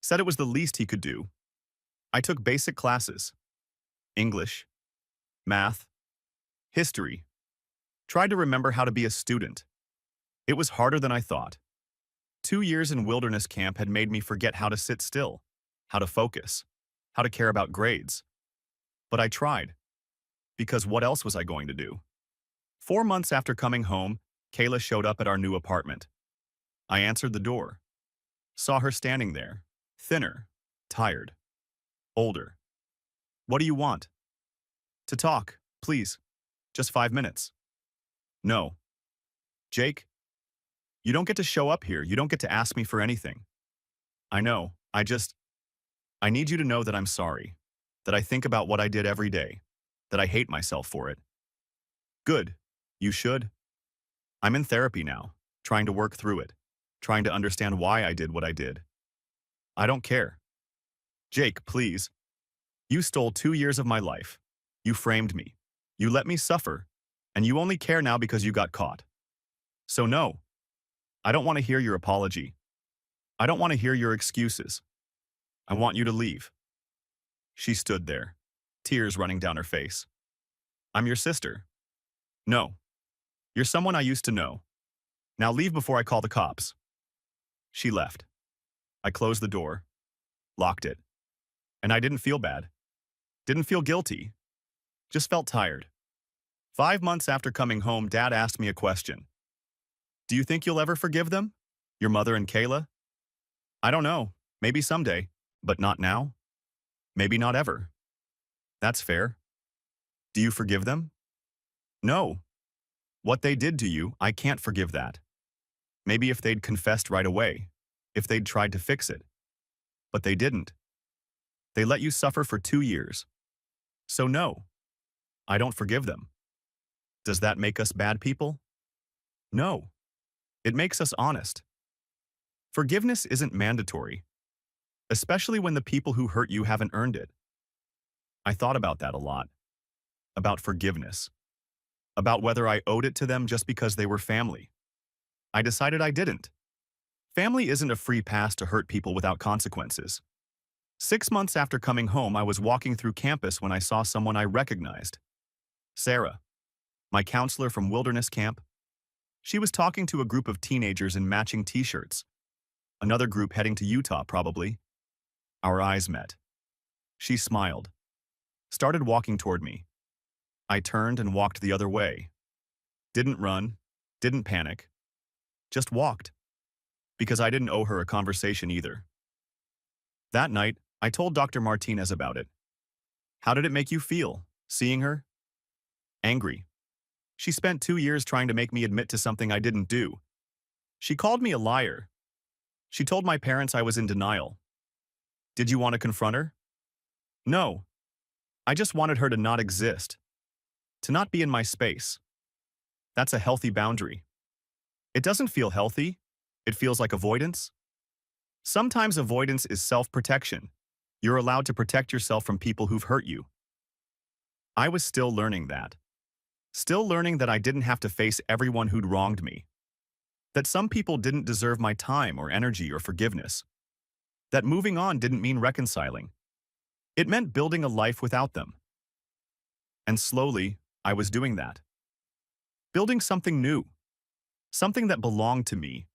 Said it was the least he could do. I took basic classes. English, math, history. Tried to remember how to be a student. It was harder than I thought. 2 years in wilderness camp had made me forget how to sit still, how to focus, how to care about grades. But I tried. Because what else was I going to do? 4 months after coming home, Kayla showed up at our new apartment. I answered the door, saw her standing there, thinner, tired, older. What do you want? To talk, please. Just 5 minutes. No. Jake, you don't get to show up here. You don't get to ask me for anything. I know. I need you to know that I'm sorry. That I think about what I did every day. That I hate myself for it. Good. You should. I'm in therapy now, trying to work through it. Trying to understand why I did what I did. I don't care. Jake, please. You stole 2 years of my life. You framed me. You let me suffer. And you only care now because you got caught. So no. I don't want to hear your apology. I don't want to hear your excuses. I want you to leave. She stood there, tears running down her face. I'm your sister. No. You're someone I used to know. Now leave before I call the cops. She left. I closed the door, locked it. And I didn't feel bad. Didn't feel guilty. Just felt tired. 5 months after coming home, Dad asked me a question. Do you think you'll ever forgive them? Your mother and Kayla? I don't know. Maybe someday. But not now? Maybe not ever. That's fair. Do you forgive them? No. What they did to you, I can't forgive that. Maybe if they'd confessed right away. If they'd tried to fix it. But they didn't. They let you suffer for 2 years. So no. I don't forgive them. Does that make us bad people? No. It makes us honest. Forgiveness isn't mandatory, especially when the people who hurt you haven't earned it. I thought about that a lot. About forgiveness. About whether I owed it to them just because they were family. I decided I didn't. Family isn't a free pass to hurt people without consequences. 6 months after coming home, I was walking through campus when I saw someone I recognized. Sarah, my counselor from wilderness camp. She was talking to a group of teenagers in matching t-shirts. Another group heading to Utah, probably. Our eyes met. She smiled. Started walking toward me. I turned and walked the other way. Didn't run. Didn't panic. Just walked. Because I didn't owe her a conversation either. That night, I told Dr. Martinez about it. How did it make you feel, seeing her? Angry. She spent 2 years trying to make me admit to something I didn't do. She called me a liar. She told my parents I was in denial. Did you want to confront her? No. I just wanted her to not exist. To not be in my space. That's a healthy boundary. It doesn't feel healthy. It feels like avoidance. Sometimes avoidance is self-protection. You're allowed to protect yourself from people who've hurt you. I was still learning that. Still learning that I didn't have to face everyone who'd wronged me. That some people didn't deserve my time or energy or forgiveness. That moving on didn't mean reconciling. It meant building a life without them. And slowly, I was doing that. Building something new. Something that belonged to me.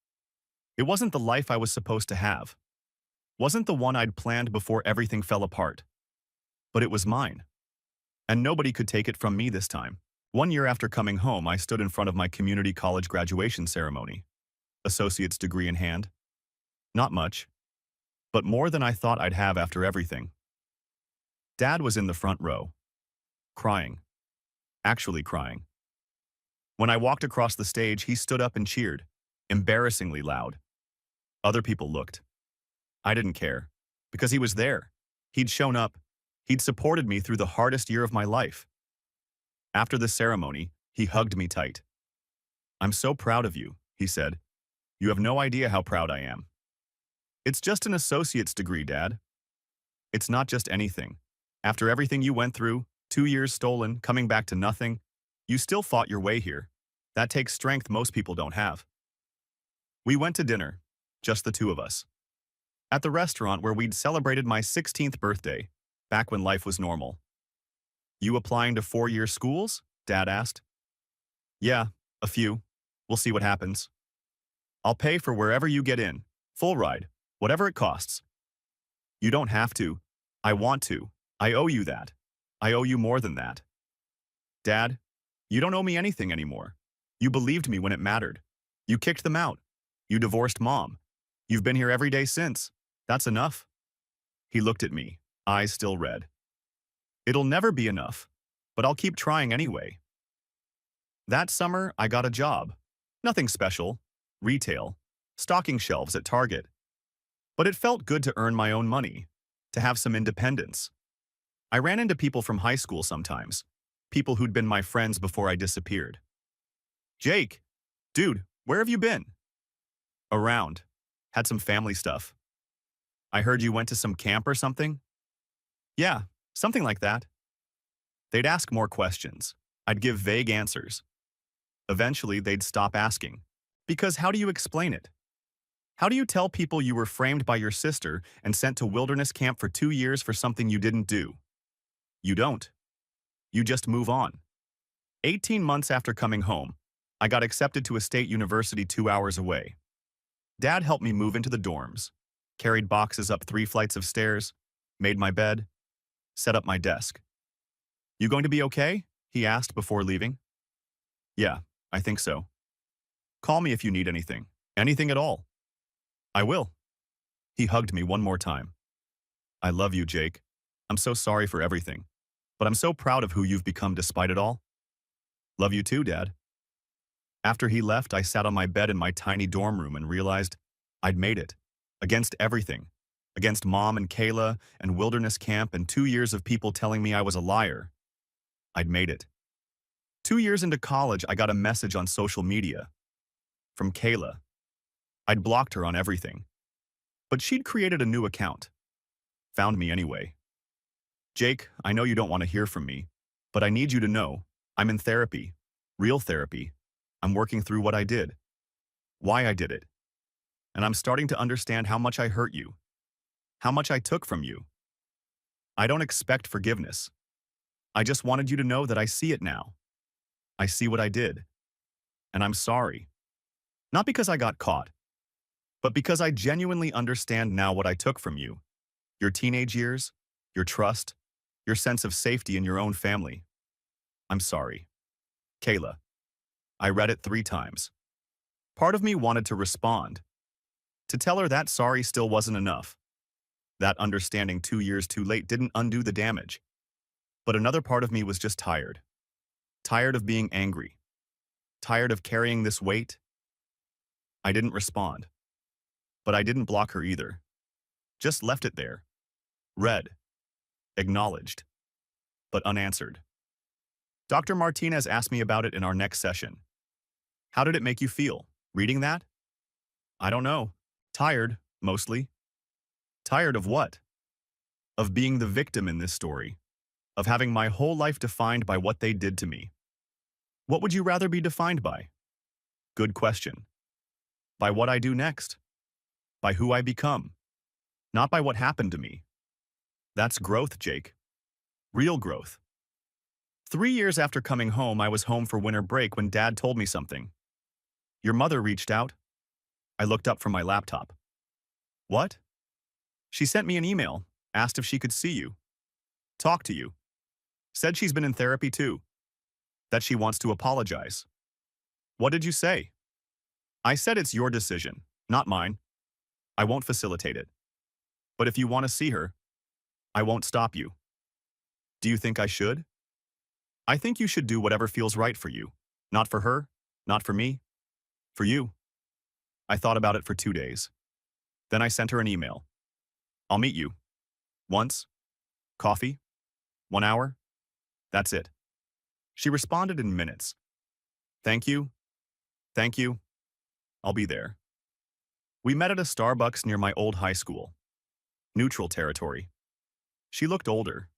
It wasn't the life I was supposed to have. Wasn't the one I'd planned before everything fell apart. But it was mine. And nobody could take it from me this time. 1 year after coming home, I stood in front of my community college graduation ceremony. Associate's degree in hand. Not much, but more than I thought I'd have after everything. Dad was in the front row. Crying. Actually crying. When I walked across the stage, he stood up and cheered, embarrassingly loud. Other people looked. I didn't care, because he was there. He'd shown up. He'd supported me through the hardest year of my life. After the ceremony, he hugged me tight. I'm so proud of you, he said. You have no idea how proud I am. It's just an associate's degree, Dad. It's not just anything. After everything you went through, 2 years stolen, coming back to nothing, you still fought your way here. That takes strength most people don't have. We went to dinner, just the two of us. At the restaurant where we'd celebrated my 16th birthday, back when life was normal. You applying to 4-year schools? Dad asked. Yeah, a few. We'll see what happens. I'll pay for wherever you get in. Full ride. Whatever it costs. You don't have to. I want to. I owe you that. I owe you more than that. Dad, You don't owe me anything anymore. You believed me when it mattered. You kicked them out. You divorced mom. You've been here every day since. That's enough." He looked at me, eyes still red. "It'll never be enough, but I'll keep trying anyway." That summer, I got a job. Nothing special. Retail. Stocking shelves at Target. But it felt good to earn my own money, to have some independence. I ran into people from high school sometimes, people who'd been my friends before I disappeared. "Jake, dude, where have you been?" "Around. Had some family stuff." "I heard you went to some camp or something?" "Yeah, something like that." They'd ask more questions. I'd give vague answers. Eventually, they'd stop asking. Because how do you explain it? How do you tell people you were framed by your sister and sent to wilderness camp for 2 years for something you didn't do? You don't. You just move on. 18 months after coming home, I got accepted to a state university 2 hours away. Dad helped me move into the dorms, carried boxes up 3 flights of stairs, made my bed, set up my desk. "You going to be okay?" he asked before leaving. "Yeah, I think so. Call me if you need anything. Anything at all." "I will." He hugged me one more time. "I love you, Jake. I'm so sorry for everything, but I'm so proud of who you've become despite it all." "Love you too, Dad." After he left, I sat on my bed in my tiny dorm room and realized I'd made it. Against everything. Against Mom and Kayla and wilderness camp and 2 years of people telling me I was a liar. I'd made it. 2 years into college, I got a message on social media. From Kayla. I'd blocked her on everything. But she'd created a new account. Found me anyway. "Jake, I know you don't want to hear from me, but I need you to know I'm in therapy. Real therapy. I'm working through what I did. Why I did it. And I'm starting to understand how much I hurt you. How much I took from you. I don't expect forgiveness. I just wanted you to know that I see it now. I see what I did. And I'm sorry. Not because I got caught, but because I genuinely understand now what I took from you. Your teenage years, your trust, your sense of safety in your own family. I'm sorry. Kayla." I read it 3 times. Part of me wanted to respond. To tell her that sorry still wasn't enough. That understanding 2 years too late didn't undo the damage. But another part of me was just tired. Tired of being angry. Tired of carrying this weight. I didn't respond. But I didn't block her either. Just left it there. Read. Acknowledged. But unanswered. Dr. Martinez asked me about it in our next session. "How did it make you feel, reading that?" "I don't know. Tired, mostly." "Tired of what?" "Of being the victim in this story. Of having my whole life defined by what they did to me." "What would you rather be defined by?" "Good question. By what I do next. By who I become. Not by what happened to me." That's growth, Jake. Real growth. 3 years after coming home, I was home for winter break when Dad told me something. "Your mother reached out." I looked up from my laptop. "What?" "She sent me an email, asked if she could see you. Talk to you. Said she's been in therapy too. That she wants to apologize." "What did you say?" "I said it's your decision, not mine. I won't facilitate it. But if you want to see her, I won't stop you." "Do you think I should?" "I think you should do whatever feels right for you. Not for her, not for me. For you." I thought about it for 2 days. Then I sent her an email. "I'll meet you. Once. Coffee. 1 hour. That's it." She responded in minutes. "Thank you. Thank you. I'll be there." We met at a Starbucks near my old high school. Neutral territory. She looked older.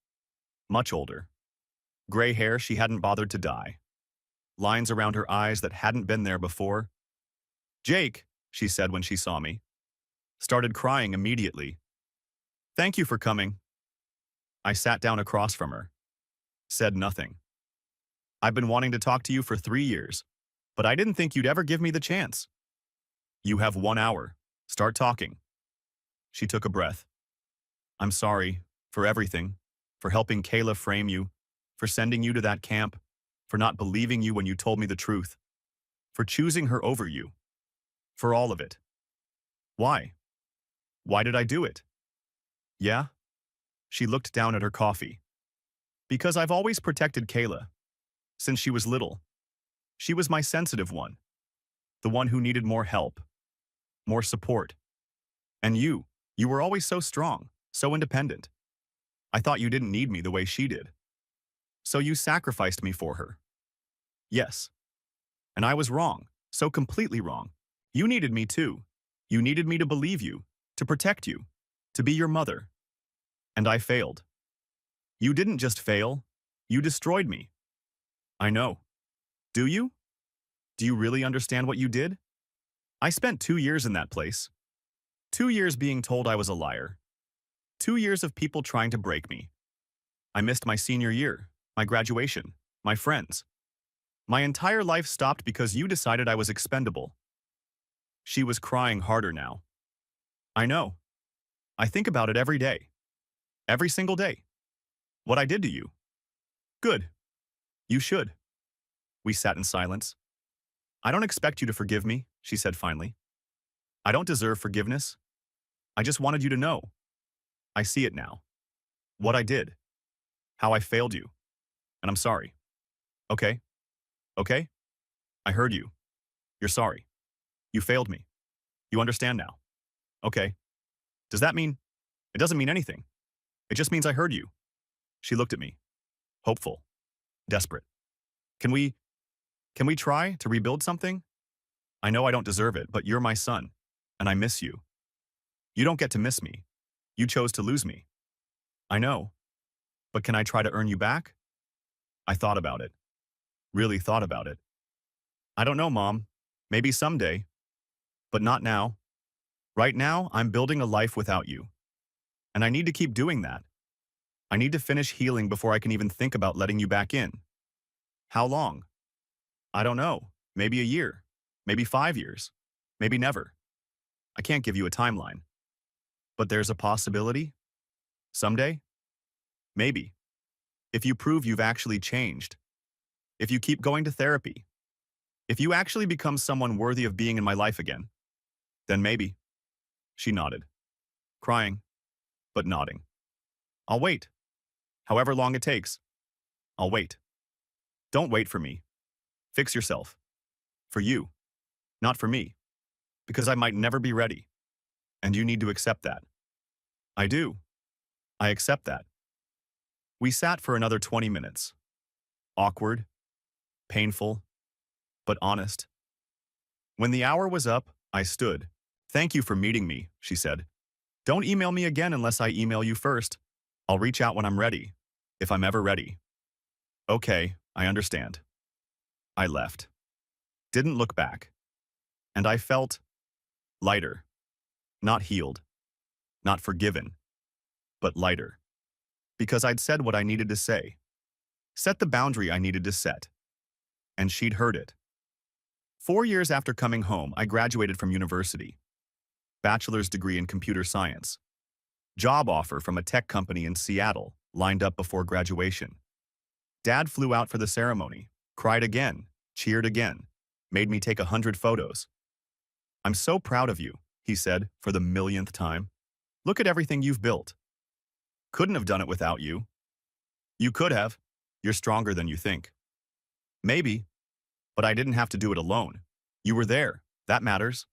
Much older. Gray hair she hadn't bothered to dye. Lines around her eyes that hadn't been there before. "Jake," she said when she saw me. Started crying immediately. "Thank you for coming." I sat down across from her. Said nothing. "I've been wanting to talk to you for 3 years, but I didn't think you'd ever give me the chance." "You have 1 hour. Start talking." She took a breath. "I'm sorry for everything, for helping Kayla frame you, for sending you to that camp, for not believing you when you told me the truth, for choosing her over you, for all of it. Why? Why did I do it? Yeah? She looked down at her coffee. Because I've always protected Kayla. Since she was little. She was my sensitive one. The one who needed more help. More support. And you were always so strong, so independent. I thought you didn't need me the way she did. So you sacrificed me for her. Yes. And I was wrong, so completely wrong. You needed me too. You needed me to believe you, to protect you, to be your mother. And I failed. You didn't just fail, you destroyed me. I know. Do you? Do you really understand what you did? I spent 2 years in that place. 2 years being told I was a liar. 2 years of people trying to break me. I missed my senior year, my graduation, my friends. My entire life stopped because you decided I was expendable. She was crying harder now. I know. I think about it every day. Every single day. What I did to you. Good. You should. We sat in silence. I don't expect you to forgive me, she said finally. I don't deserve forgiveness. I just wanted you to know. I see it now. What I did. How I failed you. And I'm sorry. Okay? Okay? I heard you. You're sorry. You failed me. You understand now. Okay. Does that mean? It doesn't mean anything. It just means I heard you. She looked at me. Hopeful. Desperate. Can we try to rebuild something? I know I don't deserve it, but you're my son, and I miss you. You don't get to miss me. You chose to lose me. I know. But can I try to earn you back? I thought about it. Really thought about it. I don't know, Mom. Maybe someday. But not now. Right now, I'm building a life without you. And I need to keep doing that. I need to finish healing before I can even think about letting you back in. How long? I don't know. Maybe a year. Maybe 5 years. Maybe never. I can't give you a timeline. But there's a possibility? Someday? Maybe. If you prove you've actually changed. If you keep going to therapy. If you actually become someone worthy of being in my life again. Then maybe. She nodded. Crying, but nodding. I'll wait. However long it takes. I'll wait. Don't wait for me. Fix yourself. For you. Not for me. Because I might never be ready. And you need to accept that. I do. I accept that. We sat for another 20 minutes. Awkward. Painful. But honest. When the hour was up, I stood. Thank you for meeting me, she said. Don't email me again unless I email you first. I'll reach out when I'm ready. If I'm ever ready. Okay, I understand. I left. Didn't look back. And I felt lighter. Not healed. Not forgiven. But lighter. Because I'd said what I needed to say. Set the boundary I needed to set. And she'd heard it. 4 years after coming home, I graduated from university. Bachelor's degree in computer science. Job offer from a tech company in Seattle, lined up before graduation. Dad flew out for the ceremony, cried again, cheered again, made me take 100 photos. I'm so proud of you, he said for the millionth time. Look at everything you've built. Couldn't have done it without you. You could have. You're stronger than you think. Maybe. But I didn't have to do it alone. You were there. That matters.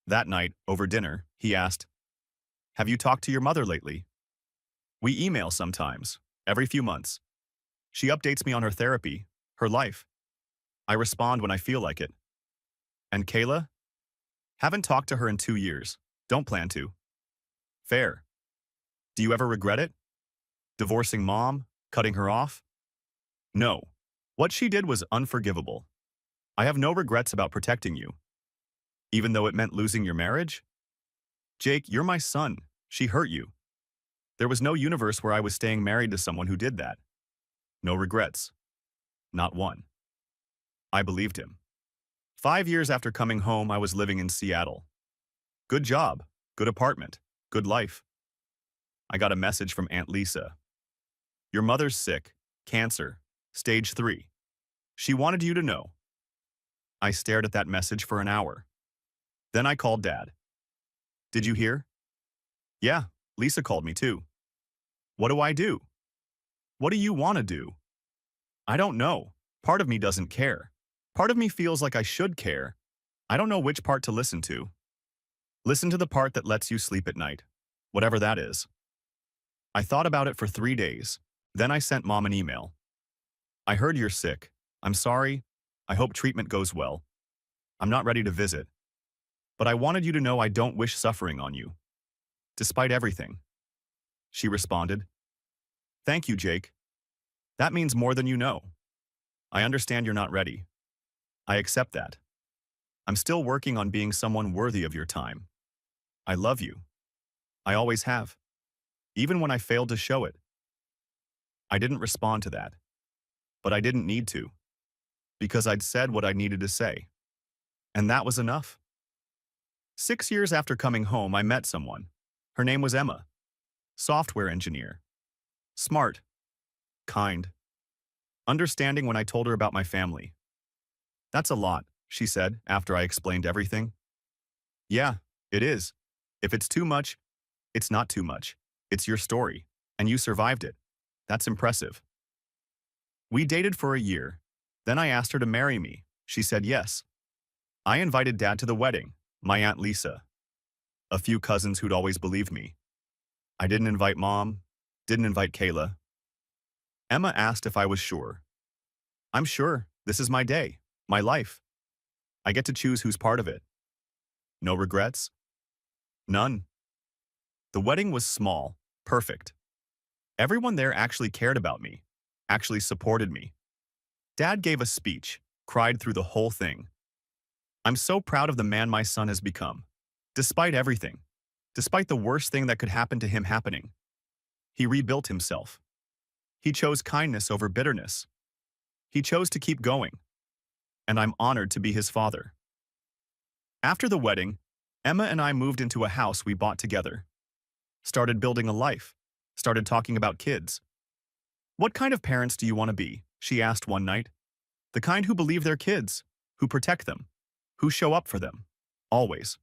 That night, over dinner, he asked, have you talked to your mother lately? We email sometimes, every few months. She updates me on her therapy, her life. I respond when I feel like it. And Kayla? Haven't talked to her in 2 years. Don't plan to. Fair. Do you ever regret it? Divorcing Mom? Cutting her off? No. What she did was unforgivable. I have no regrets about protecting you. Even though it meant losing your marriage? Jake, you're my son. She hurt you. There was no universe where I was staying married to someone who did that. No regrets. Not one. I believed him. 5 years after coming home, I was living in Seattle. Good job, good apartment, good life. I got a message from Aunt Lisa. Your mother's sick, cancer, stage 3. She wanted you to know. I stared at that message for an hour. Then I called Dad. Did you hear? Yeah, Lisa called me too. What do I do? What do you want to do? I don't know. Part of me doesn't care. Part of me feels like I should care. I don't know which part to listen to. Listen to the part that lets you sleep at night. Whatever that is. I thought about it for 3 days. Then I sent Mom an email. I heard you're sick. I'm sorry. I hope treatment goes well. I'm not ready to visit. But I wanted you to know I don't wish suffering on you. Despite everything. She responded. Thank you, Jake. That means more than you know. I understand you're not ready. I accept that. I'm still working on being someone worthy of your time. I love you. I always have. Even when I failed to show it. I didn't respond to that. But I didn't need to. Because I'd said what I needed to say. And that was enough. 6 years after coming home, I met someone. Her name was Emma. Software engineer. Smart. Kind. Understanding when I told her about my family. That's a lot, she said after I explained everything. Yeah, it is. If it's too much, it's not too much. It's your story, and you survived it. That's impressive. We dated for a year. Then I asked her to marry me. She said yes. I invited Dad to the wedding, my Aunt Lisa. A few cousins who'd always believed me. I didn't invite Mom, didn't invite Kayla. Emma asked if I was sure. I'm sure. This is my day, my life. I get to choose who's part of it. No regrets? None. The wedding was small, perfect. Everyone there actually cared about me, actually supported me. Dad gave a speech, cried through the whole thing. I'm so proud of the man my son has become. Despite everything, despite the worst thing that could happen to him happening. He rebuilt himself. He chose kindness over bitterness. He chose to keep going. And I'm honored to be his father. After the wedding, Emma and I moved into a house we bought together. Started building a life. Started talking about kids. What kind of parents do you want to be? She asked one night. The kind who believe their kids, who protect them, who show up for them, always.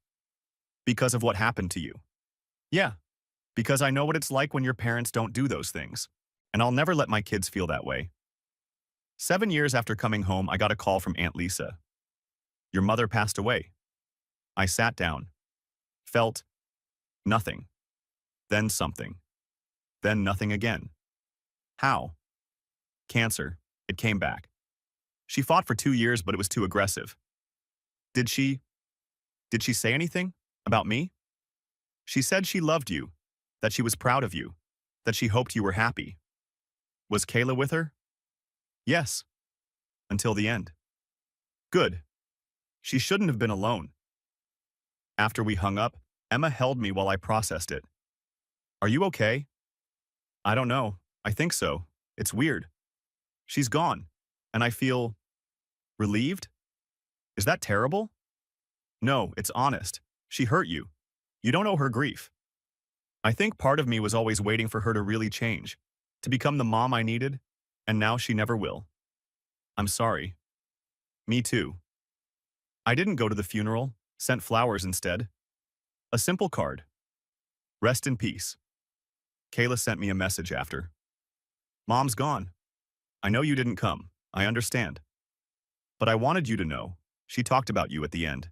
Because of what happened to you. Yeah, because I know what it's like when your parents don't do those things, and I'll never let my kids feel that way. 7 years after coming home, I got a call from Aunt Lisa. Your mother passed away. I sat down. Felt nothing. Then something. Then nothing again. How? Cancer. It came back. She fought for 2 years, but it was too aggressive. Did she say anything about me? She said she loved you, that she was proud of you, that she hoped you were happy. Was Kayla with her? Yes. Until the end. Good. She shouldn't have been alone. After we hung up, Emma held me while I processed it. Are you okay? I don't know. I think so. It's weird. She's gone, and I feel relieved? Is that terrible? No, it's honest. She hurt you. You don't owe her grief. I think part of me was always waiting for her to really change, to become the mom I needed, and now she never will. I'm sorry. Me too. I didn't go to the funeral, sent flowers instead. A simple card. Rest in peace. Kayla sent me a message after. Mom's gone. I know you didn't come. I understand. But I wanted you to know. She talked about you at the end.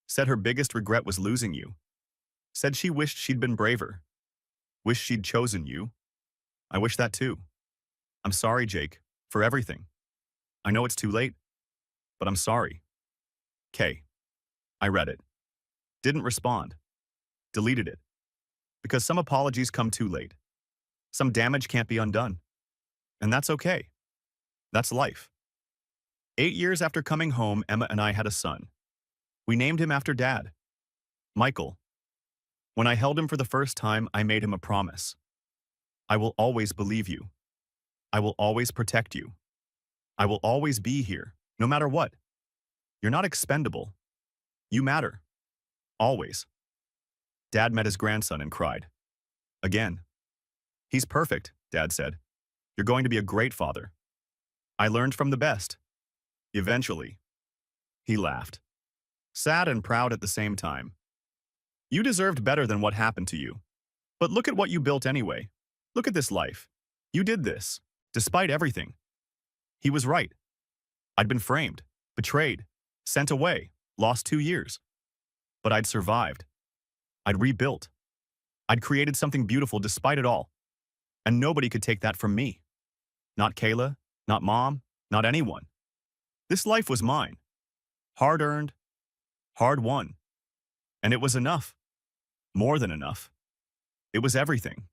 Said her biggest regret was losing you. Said she wished she'd been braver. Wished she'd chosen you. I wish that too. I'm sorry, Jake, for everything. I know it's too late, but I'm sorry. K. I read it. Didn't respond. Deleted it. Because some apologies come too late. Some damage can't be undone. And that's okay. That's life. 8 years after coming home, Emma and I had a son. We named him after Dad. Michael. When I held him for the first time, I made him a promise. I will always believe you. I will always protect you. I will always be here, no matter what. You're not expendable. You matter. Always. Dad met his grandson and cried. Again. He's perfect, Dad said. You're going to be a great father. I learned from the best. Eventually, he laughed, sad and proud at the same time. You deserved better than what happened to you. But look at what you built anyway. Look at this life. You did this, despite everything. He was right. I'd been framed, betrayed, sent away, lost 2 years. But I'd survived. I'd rebuilt. I'd created something beautiful despite it all. And nobody could take that from me. Not Kayla, not Mom, not anyone. This life was mine. Hard-earned, hard-won. And it was enough. More than enough. It was everything.